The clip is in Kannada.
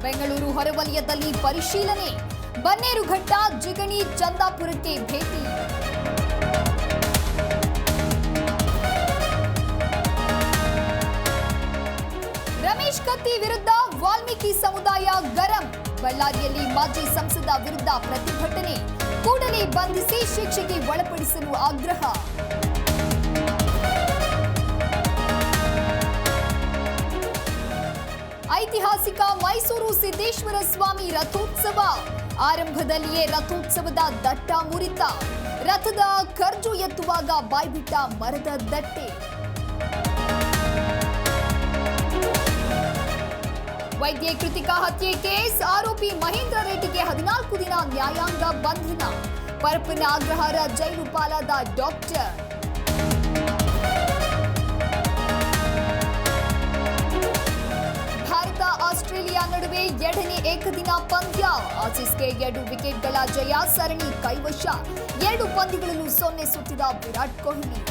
ಬೆಂಗಳೂರು ಹೊರವಲಯದಲ್ಲಿ ಪರಿಶೀಲನೆ, ಬನ್ನೇರುಘಟ್ಟ, ಜಿಗಣಿ, ಚಂದಾಪುರಕ್ಕೆ ಭೇಟಿ. ರಮೇಶ್ ಕತ್ತಿ ವಿರುದ್ಧ ವಾಲ್ಮೀಕಿ ಸಮುದಾಯ ಗರಂ. ಬಳ್ಳಾರಿಯಲ್ಲಿ ಮಾಜಿ ಸಂಸದ ವಿರುದ್ಧ ಪ್ರತಿಭಟನೆ, ಕೂಡಲೇ ಬಂಧಿಸಿ ಶಿಕ್ಷೆಗೆ ಒಳಪಡಿಸಲು ಆಗ್ರಹ. ಐತಿಹಾಸಿಕ ಮೈಸೂರು ಸಿದ್ದೇಶ್ವರ ಸ್ವಾಮಿ ರಥೋತ್ಸವ. ಆರಂಭದಲ್ಲಿಯೇ ರಥೋತ್ಸವದ ದಟ್ಟ ಮುರಿತ. ರಥದ ಕರ್ಜು ಎತ್ತುವಾಗ ಬಾಯ್ಬಿಟ್ಟ ಮರದ ದಟ್ಟೆ. ವೈದ್ಯ ಕೃತಿಕಾ ಹತ್ಯೆ ಕೇಸ್, ಆರೋಪಿ ಮಹೇಂದ್ರ ರೆಡ್ಡಿಗೆ 14 ದಿನ ನ್ಯಾಯಾಂಗ ಬಂಧನ. ಪರಪ್ಪನ ಆಗ್ರಹಾರ ಜೈಲು ಪಾಲಾದ ಡಾಕ್ಟರ್. ಭಾರತ ಆಸ್ಟ್ರೇಲಿಯಾ ನಡುವೆ 2ನೇ ಏಕದಿನ ಪಂದ್ಯ. ಆಸೀಸ್ಗೆ 2 ವಿಕೆಟ್ಗಳ ಜಯ, ಸರಣಿ ಕೈವಶ. 2 ಪಂದ್ಯಗಳನ್ನು 0 ಸುತ್ತಿದ ವಿರಾಟ್ ಕೊಹ್ಲಿ.